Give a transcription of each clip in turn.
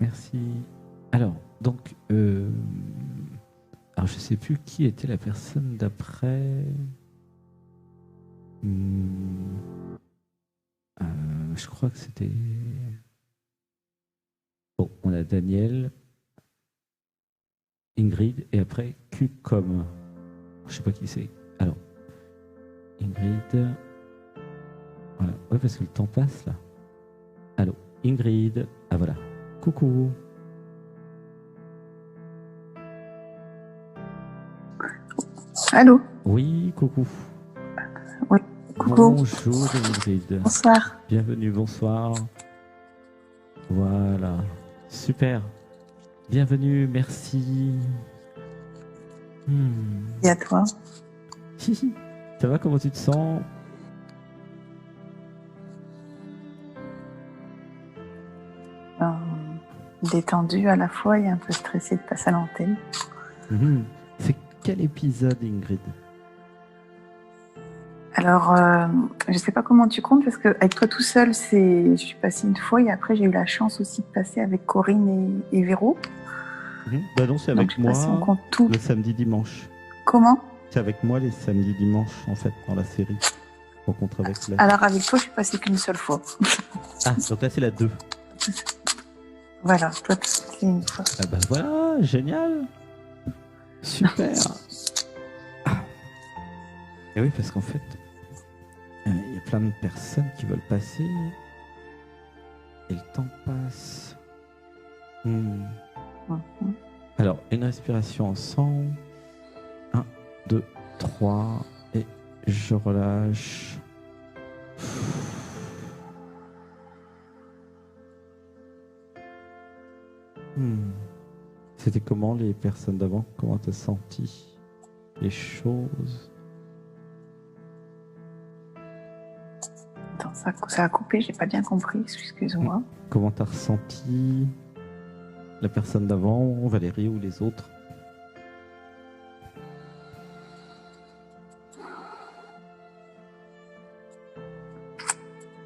Merci. Alors, donc, alors je sais plus qui était la personne d'après. Hmm, je crois que c'était. Bon, on a Daniel, Ingrid et après Qcom. Je sais pas qui c'est. Alors, Ingrid. Voilà. Ouais, parce que le temps passe là. Allô, Ingrid. Ah voilà. Coucou. Allô? Oui, coucou. Oui, coucou. Bonjour Ingrid. Bonsoir. Bienvenue, bonsoir. Voilà. Super. Bienvenue, merci. Hmm. Et à toi? Ça va, comment tu te sens? Détendue à la fois et un peu stressée de passer à l'antenne. C'est quel épisode, Ingrid? Alors, je sais pas comment tu comptes parce que avec toi tout seul, je suis passée une fois et après j'ai eu la chance aussi de passer avec Corinne et Véro. Bah non, c'est Donc avec je sais pas si on moi compte tout. le samedi-dimanche. Comment? C'est avec moi les samedis-dimanches, en fait, dans la série. Rencontre avec Claire. Alors avec toi, je suis passée qu'une seule fois. Ah, donc là, c'est la 2. Voilà, toi c'est une fois. Ah bah voilà, génial. Super. Ah. Et oui, parce qu'en fait, il y a plein de personnes qui veulent passer et le temps passe. Alors, une respiration ensemble. 1, 2, 3. Et je relâche. C'était comment les personnes d'avant? Comment t'as senti les choses? Attends, ça a coupé, j'ai pas bien compris, excuse-moi. Comment t'as ressenti la personne d'avant, Valérie ou les autres?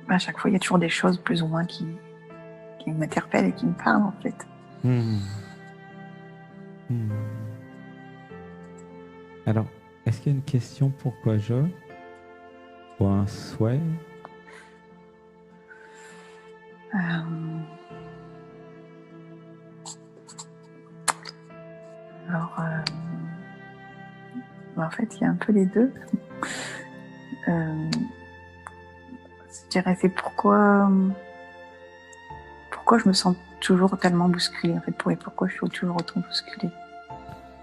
À chaque fois, il y a toujours des choses plus ou moins qui m'interpellent et qui me parlent en fait. Alors, est-ce qu'il y a une question pourquoi je? Ou un souhait? Alors, en fait, il y a un peu les deux. Je dirais, c'est pourquoi je me sens toujours tellement bousculée, en fait, pourquoi je suis toujours autant bousculée.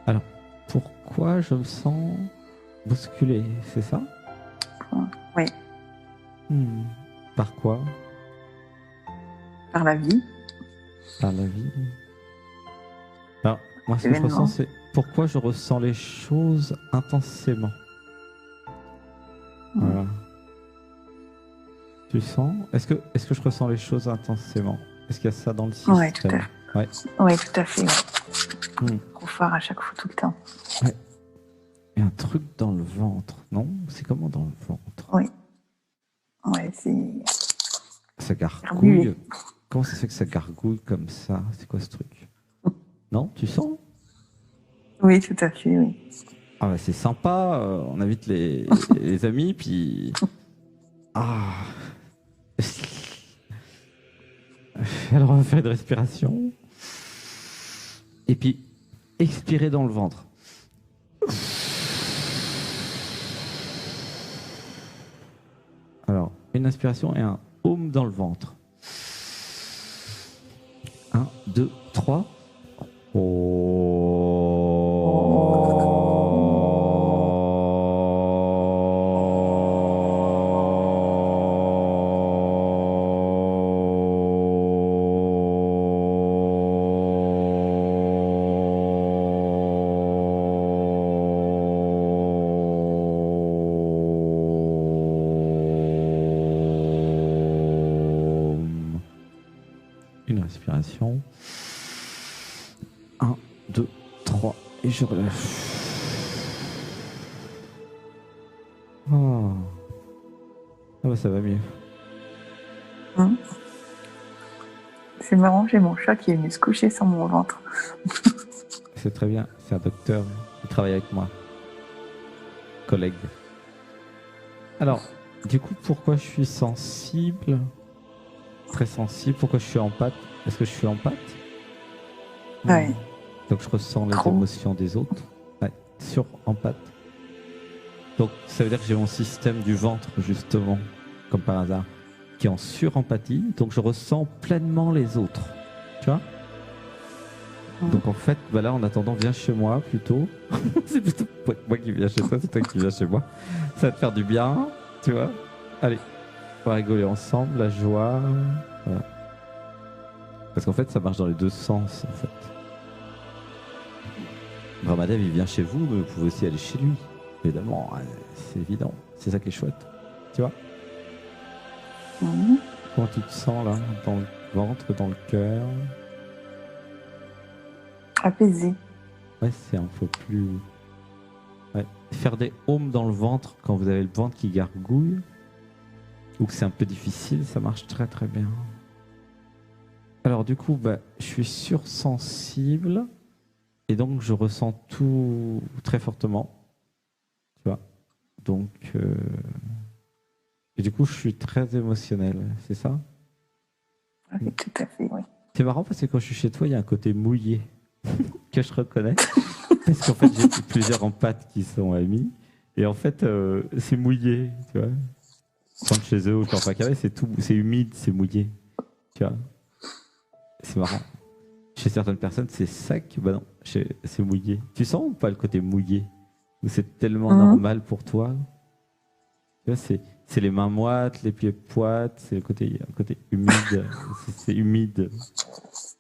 Alors, pourquoi je me sens bousculé, c'est ça? Oui. Par quoi? Par la vie. Par la vie. Alors, moi, ce que je ressens, c'est pourquoi je ressens les choses intensément. Voilà. Tu sens? Est-ce que je ressens les choses intensément? Est-ce qu'il y a ça dans le système? Oui, tout à fait. Ouais. Oui, tout à fait. Ouais. Trop fort à chaque fois, tout le temps. Ouais. Il y a un truc dans le ventre, non? C'est comment dans le ventre? Oui. Ouais, c'est... Ça gargouille. Comment ça se fait que ça gargouille comme ça? C'est quoi ce truc? Non? Tu sens? Oui, tout à fait, oui. Ah bah c'est sympa, on invite les amis, puis... Ah. Alors on va faire une respiration. Et puis, expirer dans le ventre. Alors, une inspiration et un home dans le ventre. 1, 2, 3. Une respiration. 1, 2, 3. Et je relâche. Oh. Ah bah ça va mieux. C'est marrant, j'ai mon chat qui est venu se coucher sur mon ventre. C'est très bien. C'est un docteur qui travaille avec moi. Collègue. Alors, du coup, pourquoi je suis sensible? Très sensible. Pourquoi je suis empathe? Est-ce que je suis empathe? Ouais. Donc je ressens les Trop. émotions des autres. Ouais, sur-empathe. Donc ça veut dire que j'ai mon système du ventre, justement, comme par hasard, qui est en sur-empathie. Donc je ressens pleinement les autres. Tu vois? Donc en fait, bah là, en attendant, viens chez moi plutôt. C'est plutôt moi qui viens chez toi, c'est toi qui viens chez moi. Ça va te faire du bien, tu vois? Allez, on va rigoler ensemble, la joie. Voilà. Parce qu'en fait, ça marche dans les deux sens, en fait. Brahmadev, il vient chez vous, mais vous pouvez aussi aller chez lui. Évidemment, c'est évident. C'est ça qui est chouette. Tu vois? Mhm. Comment tu te sens là? Dans le ventre, dans le cœur? Apaisé. Ouais, c'est un peu plus... Ouais. Faire des ohms dans le ventre quand vous avez le ventre qui gargouille ou que c'est un peu difficile, ça marche très très bien. Alors du coup, bah, je suis sursensible et donc je ressens tout très fortement. Tu vois? Donc... Et du coup, je suis très émotionnel, c'est ça? Oui, tout à fait, oui. C'est marrant parce que quand je suis chez toi, il y a un côté mouillé que je reconnais. Parce qu'en fait, j'ai plusieurs empathes qui sont amis. Et en fait, c'est mouillé, tu vois. Quand chez eux, au Camp Carré, c'est humide, c'est mouillé. Tu vois. C'est marrant. Chez certaines personnes, c'est sec. Bah non, c'est mouillé. Tu sens ou pas le côté mouillé? Ou c'est tellement normal pour toi? Tu vois, c'est les mains moites, les pieds poites, c'est le côté humide. c'est humide.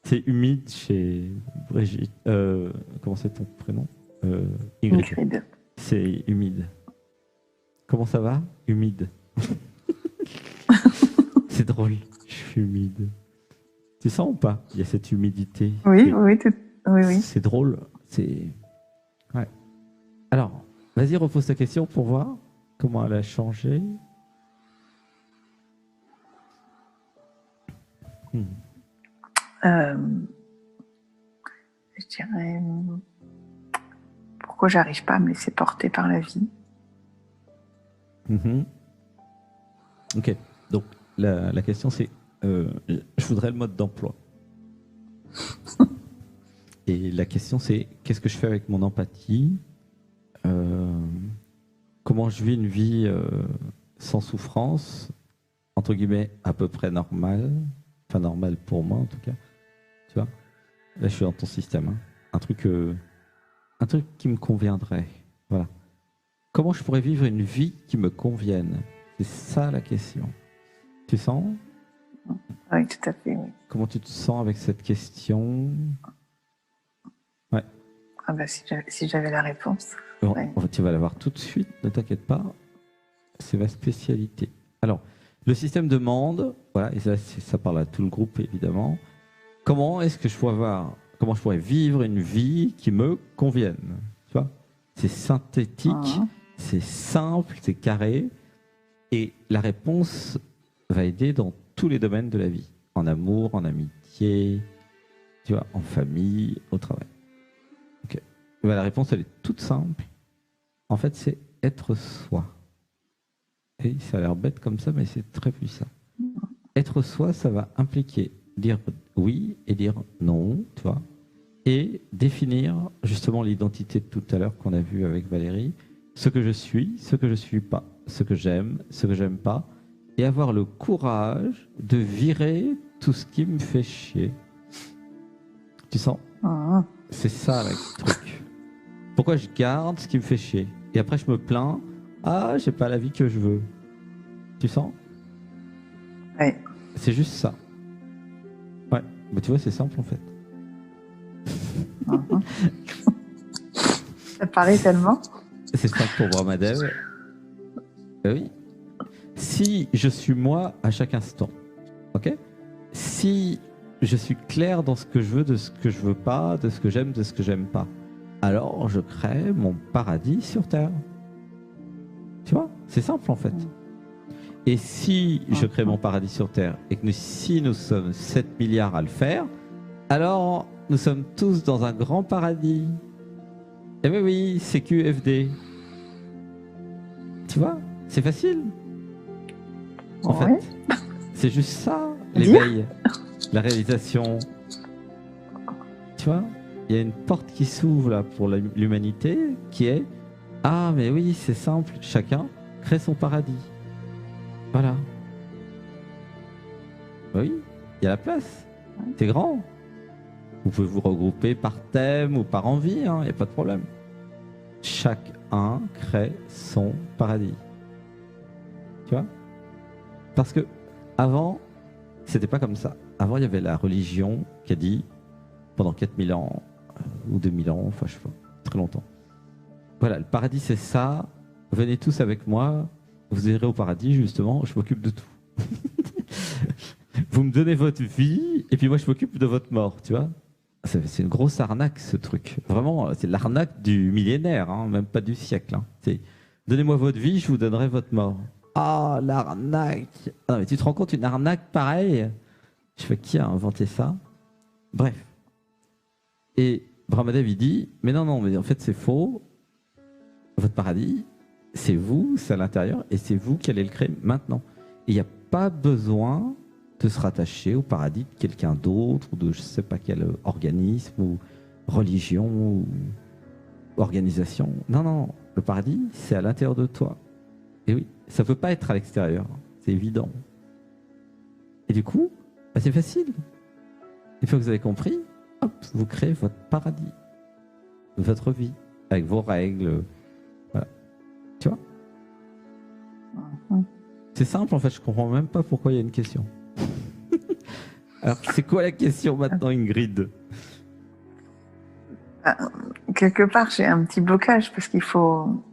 C'est humide chez Brigitte. Comment c'est ton prénom? Ingrid. Ingrid. C'est humide. Comment ça va? Humide. C'est drôle, je suis humide. Tu sens ou pas? Il y a cette humidité. Oui, oui, oui. C'est drôle. C'est... Ouais. Alors, vas-y, repose ta question pour voir comment elle a changé. Je dirais pourquoi j'arrive pas à me laisser porter par la vie. Ok, donc la question c'est je voudrais le mode d'emploi. Et la question c'est qu'est-ce que je fais avec mon empathie? Comment je vis une vie sans souffrance, entre guillemets à peu près normale, enfin normale pour moi en tout cas, tu vois? Là je suis dans ton système, hein. Un truc qui me conviendrait, voilà. Comment je pourrais vivre une vie qui me convienne? C'est ça la question. Tu sens? Oui, tout à fait, oui. Comment tu te sens avec cette question? Ouais. Ah bah, si j'avais la réponse. Bon, Ouais. en fait, tu vas l'avoir tout de suite, ne t'inquiète pas. C'est ma spécialité. Alors, le système demande, voilà, et ça parle à tout le groupe évidemment. Comment est-ce que comment je pourrais vivre une vie qui me convienne? Tu vois? C'est synthétique, c'est simple, c'est carré. Et la réponse va aider dans tous les domaines de la vie. En amour, en amitié, tu vois, en famille, au travail. Okay. La réponse, elle est toute simple. En fait, c'est être soi. Et ça a l'air bête comme ça, mais c'est très puissant. Être soi, ça va impliquer dire oui et dire non, tu vois, et définir justement l'identité de tout à l'heure qu'on a vu avec Valérie, ce que je suis pas, ce que j'aime pas, et avoir le courage de virer tout ce qui me fait chier. Tu sens? C'est ça le truc. Pourquoi je garde ce qui me fait chier? Et après je me plains, ah, j'ai pas la vie que je veux. Tu sens? Oui. C'est juste ça. Ouais, bah tu vois, c'est simple en fait. Ça paraît tellement. C'est simple pour Brahmadev. Oui. Si je suis moi à chaque instant, ok? Si je suis clair dans ce que je veux, de ce que je veux pas, de ce que j'aime, de ce que j'aime pas, alors je crée mon paradis sur Terre. Tu vois? C'est simple en fait. Et si je crée mon paradis sur Terre et que si nous sommes 7 milliards à le faire, alors nous sommes tous dans un grand paradis. Eh bien oui, c'est QFD. Tu vois, c'est facile. En fait, c'est juste ça, l'éveil, la réalisation. Tu vois, il y a une porte qui s'ouvre là pour l'humanité qui est ah mais oui, c'est simple, chacun crée son paradis. Voilà. Oui, il y a la place. C'est grand. Vous pouvez vous regrouper par thème ou par envie, il n'y a pas de problème. Chacun crée son paradis. Tu vois? Parce que avant, c'était pas comme ça. Avant, il y avait la religion qui a dit, pendant 4000 ans, ou 2000 ans, enfin je sais pas, très longtemps. Voilà, le paradis c'est ça, venez tous avec moi, vous irez au paradis justement, je m'occupe de tout. Vous me donnez votre vie, et puis moi je m'occupe de votre mort, tu vois. C'est une grosse arnaque ce truc. Vraiment, c'est l'arnaque du millénaire, hein, même pas du siècle. Hein. Donnez-moi votre vie, je vous donnerai votre mort. Ah, l'arnaque! Non, mais tu te rends compte, une arnaque pareille? Je fais, qui a inventé ça? Bref. Et Brahmadev, il dit, mais non, mais en fait, c'est faux. Votre paradis, c'est vous, c'est à l'intérieur, et c'est vous qui allez le créer maintenant. Il n'y a pas besoin de se rattacher au paradis de quelqu'un d'autre, ou de je ne sais pas quel organisme, ou religion, ou organisation. Non, le paradis, c'est à l'intérieur de toi. Et oui, ça ne peut pas être à l'extérieur, c'est évident. Et du coup, bah c'est facile. Une fois que vous avez compris, hop, vous créez votre paradis, votre vie, avec vos règles. Voilà. Tu vois? C'est simple en fait, je comprends même pas pourquoi il y a une question. Alors, c'est quoi la question maintenant, Ingrid? Quelque part, j'ai un petit blocage parce qu'il faut.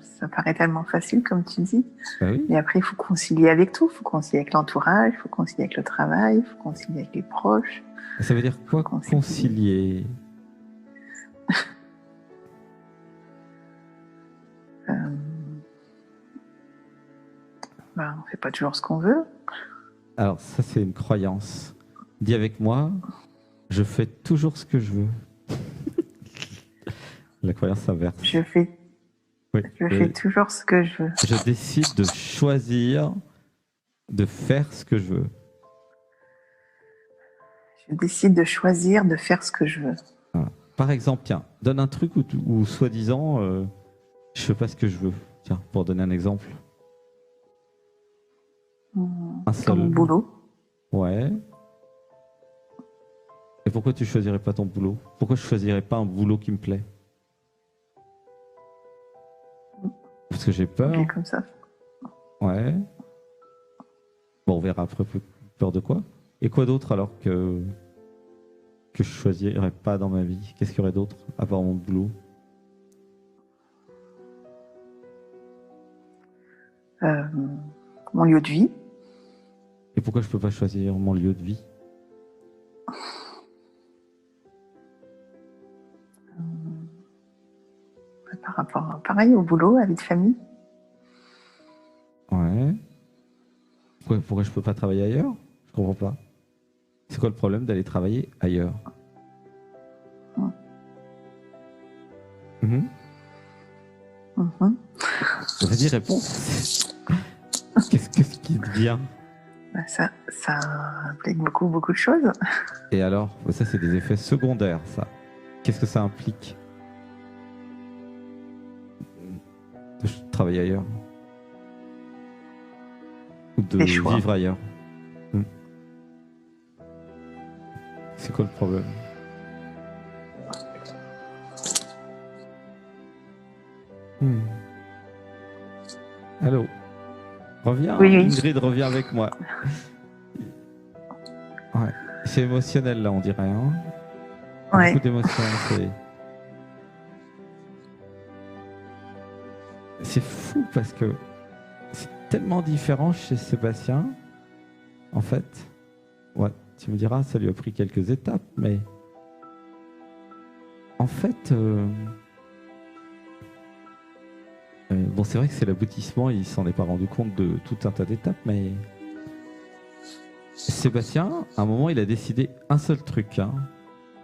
Ça paraît tellement facile, comme tu dis. Bah oui. Mais après, il faut concilier avec tout. Il faut concilier avec l'entourage, il faut concilier avec le travail, il faut concilier avec les proches. Ça veut dire quoi, concilier? On ne fait pas toujours ce qu'on veut. Alors, ça, c'est une croyance. Dis avec moi, je fais toujours ce que je veux. La croyance inverse. Je fais toujours ce que je veux. Je décide de choisir de faire ce que je veux. Je décide de choisir de faire ce que je veux. Voilà. Par exemple, tiens, donne un truc où soi-disant, je fais pas ce que je veux. Tiens, pour donner un exemple. Un seul. Ton boulot. Ouais. Et pourquoi tu choisirais pas ton boulot? Pourquoi je choisirais pas un boulot qui me plaît? Parce que j'ai peur. Okay, comme ça. Ouais. Bon, on verra après. Peur de quoi? Et quoi d'autre alors que je choisirais pas dans ma vie? Qu'est-ce qu'il y aurait d'autre à part mon boulot? Mon lieu de vie. Et pourquoi je peux pas choisir mon lieu de vie? Par rapport, pareil, au boulot, à la vie de famille. Ouais. Pourquoi je peux pas travailler ailleurs? Je comprends pas. C'est quoi le problème d'aller travailler ailleurs? Vas-y, réponds. Qu'est-ce qui te vient? Ça implique beaucoup de choses. Et alors, ça c'est des effets secondaires, ça. Qu'est-ce que ça implique de travailler ailleurs? Ou de vivre ailleurs? C'est quoi le problème? Allô? Reviens, oui. Ingrid, reviens avec moi. Ouais. C'est émotionnel là, on dirait. Hein, ouais. Beaucoup d'émotions. C'est fou parce que c'est tellement différent chez Sébastien. En fait, ouais, tu me diras, ça lui a pris quelques étapes, mais en fait, Bon, c'est vrai que c'est l'aboutissement, il s'en est pas rendu compte de tout un tas d'étapes, mais Sébastien, à un moment, il a décidé un seul truc. Hein.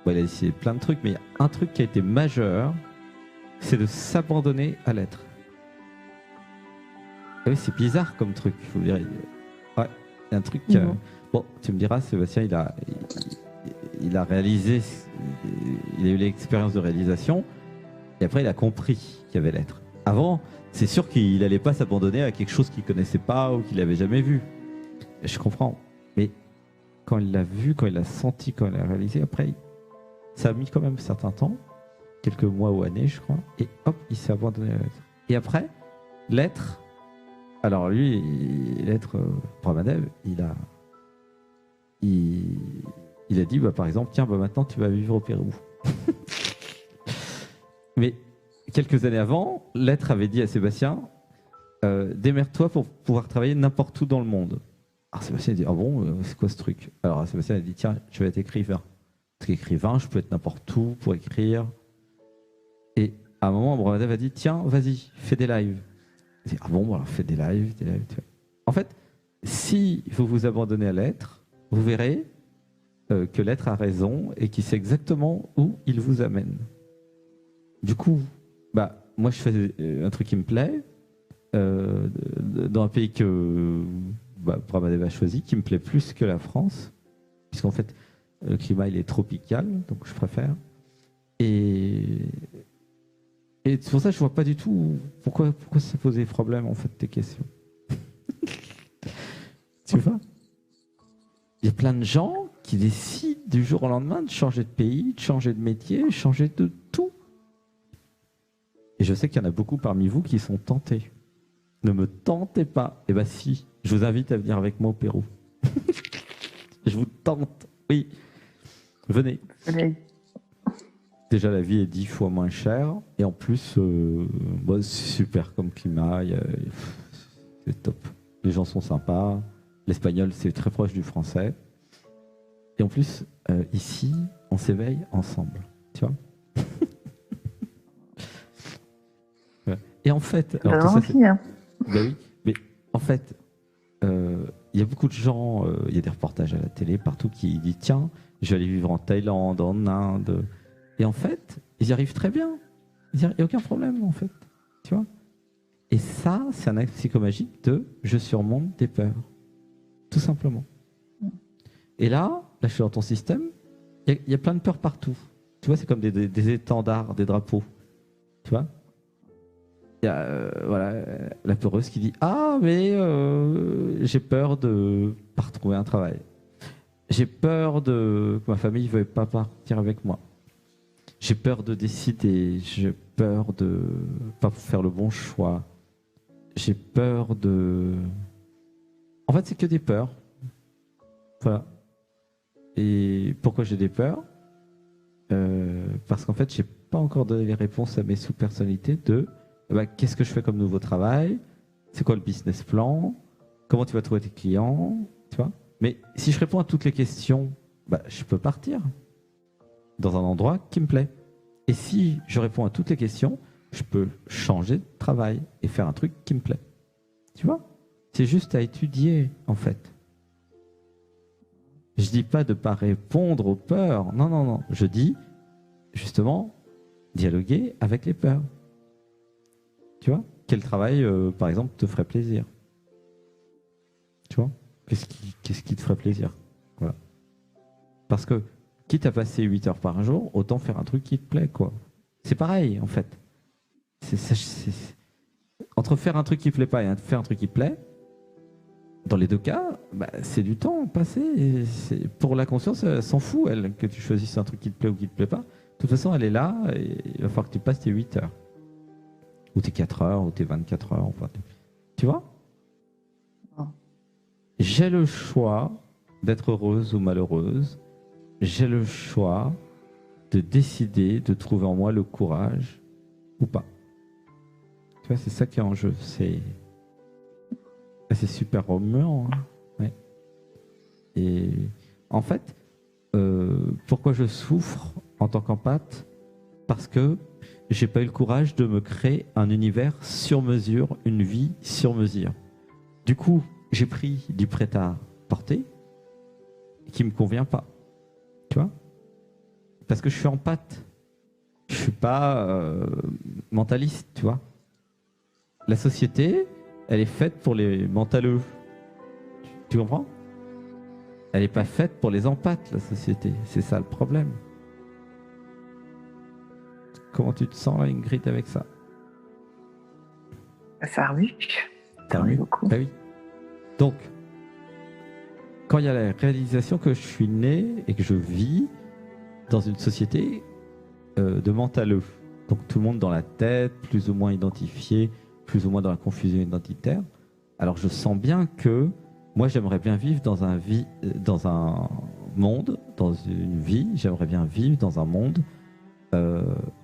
Bon, il a décidé plein de trucs, mais il y a un truc qui a été majeur, c'est de s'abandonner à l'être. Ah oui, c'est bizarre comme truc, faut dire. Ouais, il y a un truc. Bon, tu me diras, Sébastien, il a réalisé, il a eu l'expérience de réalisation, et après, il a compris qu'il y avait l'être. Avant, c'est sûr qu'il n'allait pas s'abandonner à quelque chose qu'il ne connaissait pas ou qu'il n'avait jamais vu. Je comprends. Mais quand il l'a vu, quand il l'a senti, quand il l'a réalisé, après, ça a mis quand même un certain temps, quelques mois ou années, je crois, et hop, il s'est abandonné à l'être. Et après, l'être, alors lui, l'être, Brahmadev, il a dit, bah, par exemple, tiens, bah, maintenant tu vas vivre au Pérou. Mais quelques années avant, l'être avait dit à Sébastien, démerde-toi pour pouvoir travailler n'importe où dans le monde. Alors Sébastien a dit, ah bon, c'est quoi ce truc? Alors Sébastien a dit, tiens, je vais être écrivain. Parce qu'écrivain, je peux être n'importe où pour écrire. Et à un moment, Brahmadev a dit, tiens, vas-y, fais des lives. Il dit, ah bon, alors fais des lives, des lives. En fait, si vous vous abandonnez à l'être, vous verrez que l'être a raison et qu'il sait exactement où il vous amène. Du coup, bah, moi je fais un truc qui me plaît, dans un pays que Brahmadev a choisi, qui me plaît plus que la France, puisqu'en fait le climat il est tropical, donc je préfère. Et c'est pour ça que je vois pas du tout pourquoi ça posait problème en fait tes questions. Tu vois? Il y a plein de gens qui décident du jour au lendemain de changer de pays, de changer de métier, de changer de tout. Et je sais qu'il y en a beaucoup parmi vous qui sont tentés. Ne me tentez pas. Eh bien si, je vous invite à venir avec moi au Pérou. Je vous tente. Oui, venez. Déjà, la vie est 10 fois moins chère. Et en plus, c'est super comme climat. C'est top. Les gens sont sympas. L'espagnol, c'est très proche du français. Et en plus, ici, on s'éveille ensemble. Tu vois? Et en fait... Alors, tout ça, hein. Ben oui, mais en fait, il y a beaucoup de gens, il y a des reportages à la télé partout qui disent tiens, je vais aller vivre en Thaïlande, en Inde. Et en fait, ils y arrivent très bien. Il n'y a aucun problème en fait. Tu vois? Et ça, c'est un acte psychomagique de je surmonte des peurs. Tout simplement. Et là, je suis dans ton système, il y a plein de peurs partout. Tu vois, c'est comme des étendards, des drapeaux. Tu vois? Il y a voilà, la peureuse qui dit ah mais j'ai peur de pas retrouver un travail, j'ai peur que ma famille ne veuille pas partir avec moi, j'ai peur de décider, j'ai peur de pas faire le bon choix, j'ai peur de... En fait c'est que des peurs, voilà. Et pourquoi j'ai des peurs? Parce qu'en fait j'ai pas encore donné les réponses à mes sous-personnalités de qu'est-ce que je fais comme nouveau travail? C'est quoi le business plan? Comment tu vas trouver tes clients? Tu vois? Mais si je réponds à toutes les questions, je peux partir dans un endroit qui me plaît. Et si je réponds à toutes les questions, je peux changer de travail et faire un truc qui me plaît. Tu vois? C'est juste à étudier, en fait. Je dis pas de ne pas répondre aux peurs. Non, non, non. Je dis, justement, dialoguer avec les peurs. Tu vois? Quel travail, par exemple, te ferait plaisir? Tu vois? Qu'est-ce qui te ferait plaisir? Voilà. Parce que, quitte à passer 8 heures par jour, autant faire un truc qui te plaît, quoi. C'est pareil, en fait. Entre faire un truc qui ne plaît pas et faire un truc qui plaît, dans les deux cas, c'est du temps passé. Pour la conscience, elle s'en fout, elle, que tu choisisses un truc qui te plaît ou qui ne te plaît pas. De toute façon, elle est là et il va falloir que tu passes tes 8 heures. Ou tes 4 heures, ou tes 24 heures. Enfin, tu vois? J'ai le choix d'être heureuse ou malheureuse. J'ai le choix de décider de trouver en moi le courage ou pas. Tu vois, c'est ça qui est en jeu. C'est super remuant. Hein, ouais. Et en fait, pourquoi je souffre en tant qu'empathe? Parce que j'ai pas eu le courage de me créer un univers sur mesure, une vie sur mesure. Du coup, j'ai pris du prêt-à-porter qui me convient pas. Tu vois? Parce que je suis en pâte. Je suis pas mentaliste, tu vois. La société, elle est faite pour les mentaleux. Tu comprends? Elle n'est pas faite pour les empâtes, la société. C'est ça le problème. Comment tu te sens, là, Ingrid, avec ça? Ça remue. Ça remue beaucoup. Bah oui. Donc, quand il y a la réalisation que je suis né et que je vis dans une société de mentaleux, donc tout le monde dans la tête, plus ou moins identifié, plus ou moins dans la confusion identitaire, alors je sens bien que moi j'aimerais bien vivre dans un monde, dans une vie, j'aimerais bien vivre dans un monde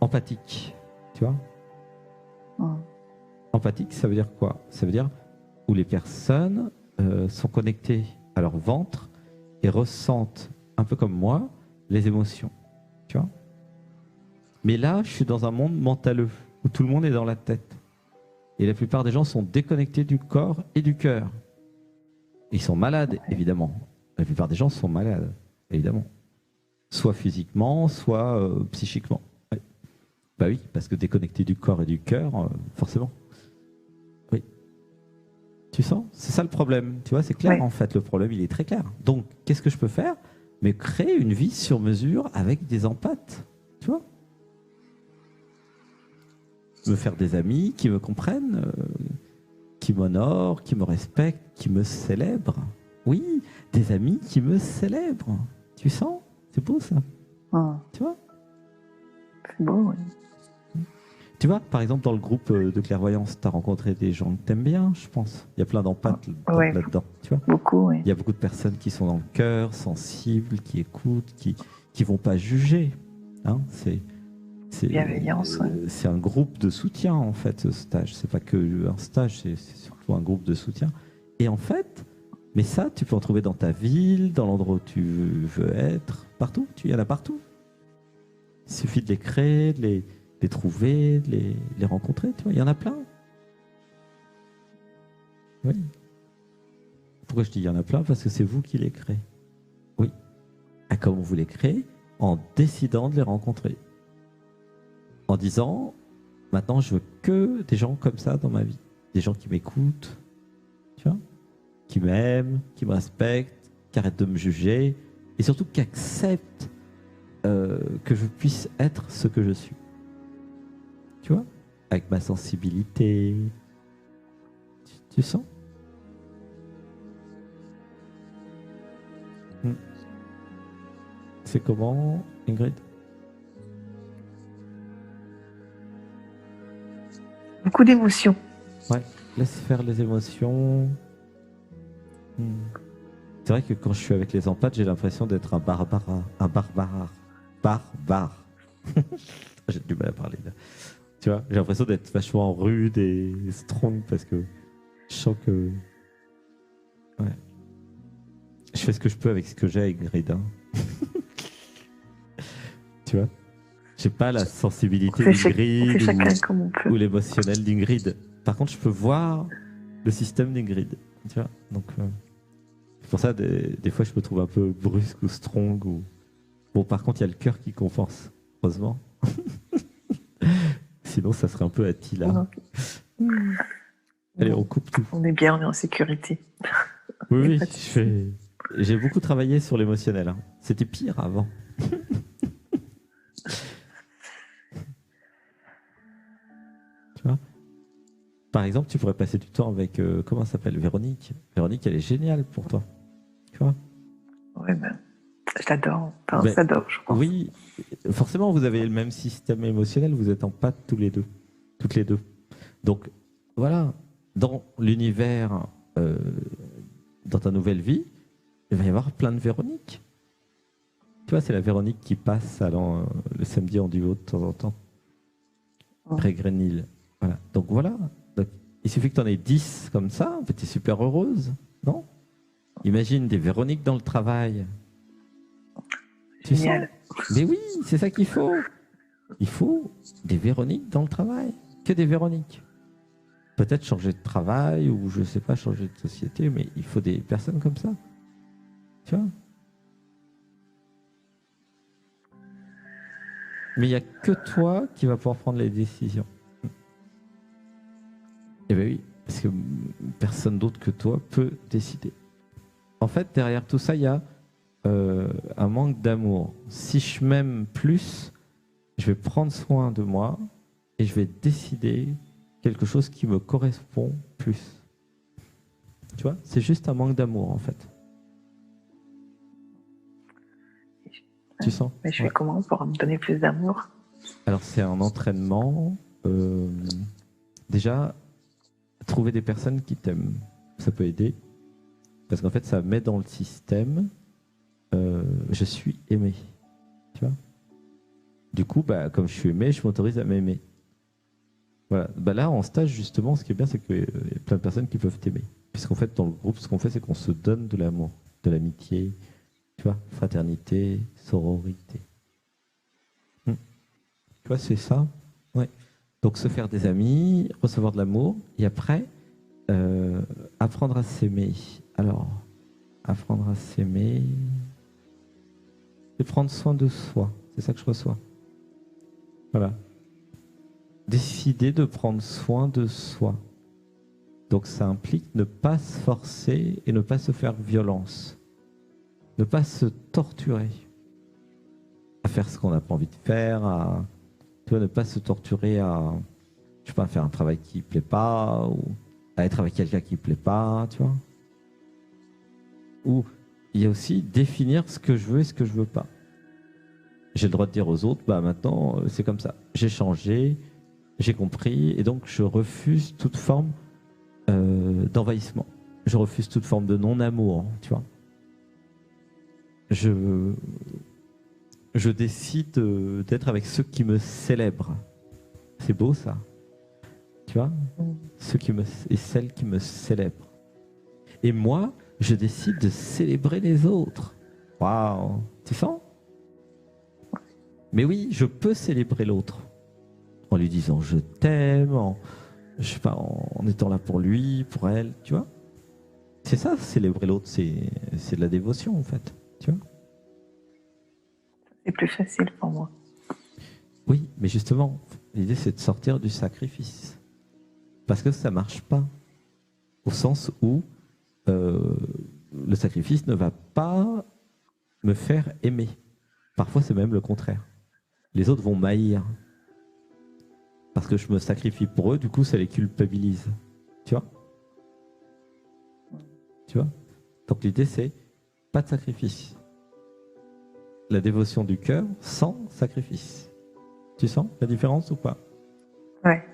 empathique, tu vois. Empathique, ça veut dire quoi? Ça veut dire où les personnes sont connectées à leur ventre et ressentent, un peu comme moi, les émotions, tu vois. Mais là, je suis dans un monde mentaleux, où tout le monde est dans la tête. Et la plupart des gens sont déconnectés du corps et du cœur. Ils sont malades, évidemment. La plupart des gens sont malades, évidemment. Soit physiquement, soit psychiquement. Oui. Bah oui, parce que déconnecté du corps et du cœur, forcément. Oui. Tu sens? C'est ça le problème. Tu vois, c'est clair, en fait. Le problème, il est très clair. Donc, qu'est-ce que je peux faire? Mais créer une vie sur mesure avec des empathes. Tu vois? Me faire des amis qui me comprennent, qui m'honorent, qui me respectent, qui me célèbrent. Oui, des amis qui me célèbrent. Tu sens? C'est beau, ça. Tu vois? C'est beau, oui. Tu vois, par exemple, dans le groupe de clairvoyance, tu as rencontré des gens que tu aimes bien, je pense. Il y a plein d'empathes là-dedans. Tu vois? Beaucoup, oui. Il y a beaucoup de personnes qui sont dans le cœur, sensibles, qui écoutent, qui vont pas juger. Hein? Bienveillance, c'est un groupe de soutien, en fait, ce stage. C'est pas que un stage, c'est surtout un groupe de soutien. Et en fait, mais ça, tu peux en trouver dans ta ville, dans l'endroit où tu veux être, partout. Il y en a partout. Il suffit de les créer, de les trouver, de les rencontrer. Tu vois, il y en a plein. Oui. Pourquoi je dis il y en a plein? Parce que c'est vous qui les créez. Oui. Et comment vous les créez? En décidant de les rencontrer. En disant, maintenant, je veux que des gens comme ça dans ma vie. Des gens qui m'écoutent, tu vois, qui m'aiment, qui me respectent, qui arrêtent de me juger, et surtout qui acceptent que je puisse être ce que je suis. Tu vois, avec ma sensibilité. Tu sens? C'est comment, Ingrid? Beaucoup d'émotions. Ouais, laisse faire les émotions. C'est vrai que quand je suis avec les empathes, j'ai l'impression d'être un barbare. Barbare. J'ai du mal à parler là. Tu vois, j'ai l'impression d'être vachement rude et strong parce que je sens que... Ouais. Je fais ce que je peux avec ce que j'ai, Ingrid. Hein. Tu vois? J'ai pas la sensibilité d'Ingrid ou l'émotionnel d'Ingrid. Par contre, je peux voir le système d'Ingrid. Tu vois? Donc, c'est pour ça, des fois, je me trouve un peu brusque ou strong. Bon, par contre, il y a le cœur qui compense, heureusement. Sinon, ça serait un peu Attila. Allez, on coupe tout. On est bien, on est en sécurité. Oui, j'ai beaucoup travaillé sur l'émotionnel. Hein. C'était pire avant. Tu vois? Par exemple, tu pourrais passer du temps avec, comment ça s'appelle, Véronique. Véronique, elle est géniale pour toi. Tu vois? Oui, ben, je l'adore. Enfin, on s'adore, je pense. Oui, forcément, vous avez le même système émotionnel. Vous êtes en pâte toutes les deux. Donc, voilà, dans l'univers, dans ta nouvelle vie, il va y avoir plein de Véroniques. Tu vois, c'est la Véronique qui passe allant le samedi en duo de temps en temps. Pré-Grenil. Voilà. Donc voilà. Donc, il suffit que tu en aies 10 comme ça, en fait, tu es super heureuse, non? Imagine des Véroniques dans le travail. Génial. Tu sens? Mais oui, c'est ça qu'il faut. Il faut des Véroniques dans le travail, que des Véroniques. Peut-être changer de travail ou je sais pas, changer de société, mais il faut des personnes comme ça. Tu vois? Mais il n'y a que toi qui va pouvoir prendre les décisions. Eh bien oui, parce que personne d'autre que toi peut décider. En fait, derrière tout ça, il y a un manque d'amour. Si je m'aime plus, je vais prendre soin de moi et je vais décider quelque chose qui me correspond plus. Tu vois, c'est juste un manque d'amour en fait. Tu sens? Mais je fais comment pour me donner plus d'amour? Alors c'est un entraînement. Déjà, trouver des personnes qui t'aiment, ça peut aider. Parce qu'en fait, ça met dans le système je suis aimé. Tu vois? Du coup, bah, comme je suis aimé, je m'autorise à m'aimer. Voilà. Bah là, en stage, justement, ce qui est bien, c'est qu'il y a plein de personnes qui peuvent t'aimer. Puisqu'en fait, dans le groupe, ce qu'on fait, c'est qu'on se donne de l'amour, de l'amitié, tu vois, fraternité, sororité. Tu vois, c'est ça. Ouais. Donc, se faire des amis, recevoir de l'amour, et après, apprendre à s'aimer. Alors, apprendre à s'aimer, c'est prendre soin de soi. C'est ça que je reçois. Voilà. Décider de prendre soin de soi. Donc ça implique ne pas se forcer et ne pas se faire violence. Ne pas se torturer. À faire ce qu'on n'a pas envie de faire, tu vois, ne pas se torturer à, je sais pas, faire un travail qui ne plaît pas, ou à être avec quelqu'un qui ne plaît pas, tu vois. Ou il y a aussi définir ce que je veux et ce que je veux pas. J'ai le droit de dire aux autres, bah maintenant c'est comme ça. J'ai changé, j'ai compris, et donc je refuse toute forme d'envahissement. Je refuse toute forme de non-amour, tu vois. Je décide d'être avec ceux qui me célèbrent. C'est beau ça, tu vois, ceux qui me et celles qui me célèbrent. Et moi, je décide de célébrer les autres. Waouh, tu sens? Mais oui, je peux célébrer l'autre en lui disant je t'aime, je sais pas, en étant là pour lui, pour elle, tu vois. C'est ça, célébrer l'autre, c'est de la dévotion en fait, tu vois. C'est plus facile pour moi. Oui, mais justement, l'idée c'est de sortir du sacrifice. Parce que ça marche pas. Au sens où le sacrifice ne va pas me faire aimer. Parfois c'est même le contraire. Les autres vont m'haïr. Parce que je me sacrifie pour eux, du coup ça les culpabilise. Tu vois? Tu vois? Donc l'idée c'est pas de sacrifice. La dévotion du cœur sans sacrifice. Tu sens la différence ou pas? Ouais.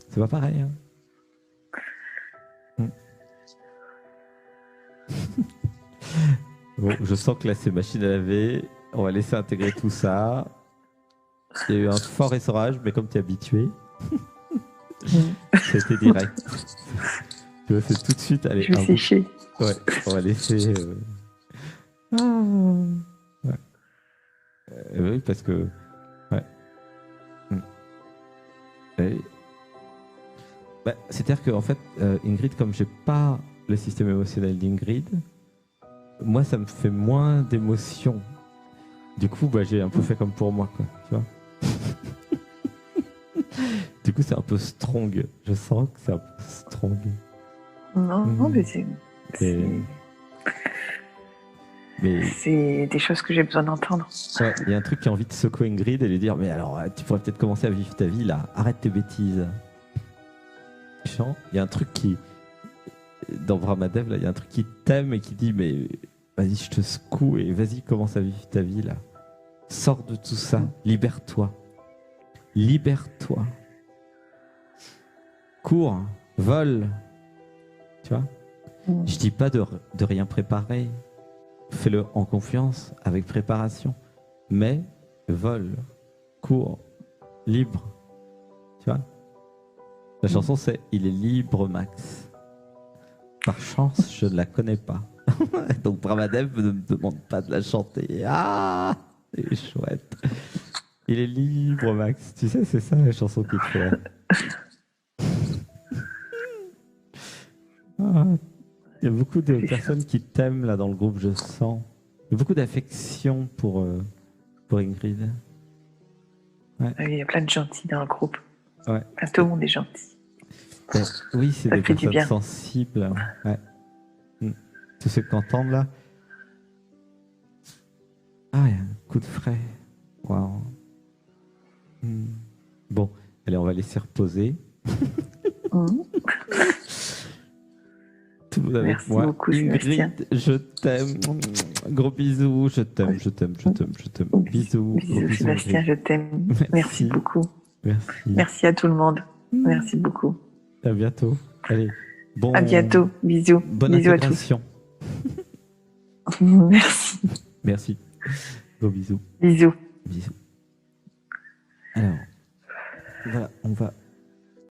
C'est pas pareil. Hein. Bon, je sens que là c'est machine à laver. On va laisser intégrer tout ça. Il y a eu un fort essorage, mais comme tu es habitué, c'était direct. Tu vois, c'est tout de suite. Allez, je vais sécher. Ouais, on va laisser. Ouais. Oui, parce que. Ouais. Et... Bah, c'est-à-dire qu'en fait, Ingrid, comme j'ai pas le système émotionnel d'Ingrid, moi, ça me fait moins d'émotions. Du coup, bah, j'ai un peu fait comme pour moi, quoi. Tu vois. Du coup, c'est un peu strong. Je sens que c'est un peu strong. Non, mais c'est des choses que j'ai besoin d'entendre. Ouais, il y a un truc qui a envie de secouer Ingrid et lui dire mais alors, tu pourrais peut-être commencer à vivre ta vie là. Arrête tes bêtises. Il y a un truc qui dans Brahmadev là, il y a un truc qui t'aime et qui dit mais vas-y, je te secoue et vas-y, commence à vivre ta vie là. Sors de tout ça, libère-toi. Libère-toi. Cours, vole. Tu vois? Je dis pas de rien préparer. Fais-le en confiance, avec préparation. Mais vole, cours, libre. Tu vois? La chanson c'est Il est libre Max. Par chance, je ne la connais pas. Donc Brahmadev ne me demande pas de la chanter. Ah, c'est chouette. Il est libre, Max. Tu sais, c'est ça la chanson qu'il te fait. Ah, il y a beaucoup de personnes qui t'aiment là dans le groupe, je sens. Il y a beaucoup d'affection pour Ingrid. Il y a plein de gentils dans le groupe. Ouais. Enfin, tout le monde est gentil. Oui, c'est Ça des fait du personnes bien. sensibles. Ouais. Tous ceux qui entendent là. Ah, il y a un coup de frais. Waouh. Bon, allez, on va laisser reposer. Tout le monde avec Merci moi. beaucoup, Sébastien. Ingrid, je t'aime. Gros bisous. Je t'aime, je t'aime, je t'aime, je t'aime. Bisous. Gros Bisous, bisous, Sébastien, Ingrid. je t'aime. Merci. Merci beaucoup. Merci. Merci à tout le monde. Merci beaucoup. À bientôt. Allez. Bon. À bientôt. Bisous. Bonne Bisous à tous. intégration. Merci. Merci. Gros bisous. Bisous. Bisous. Alors, voilà, on va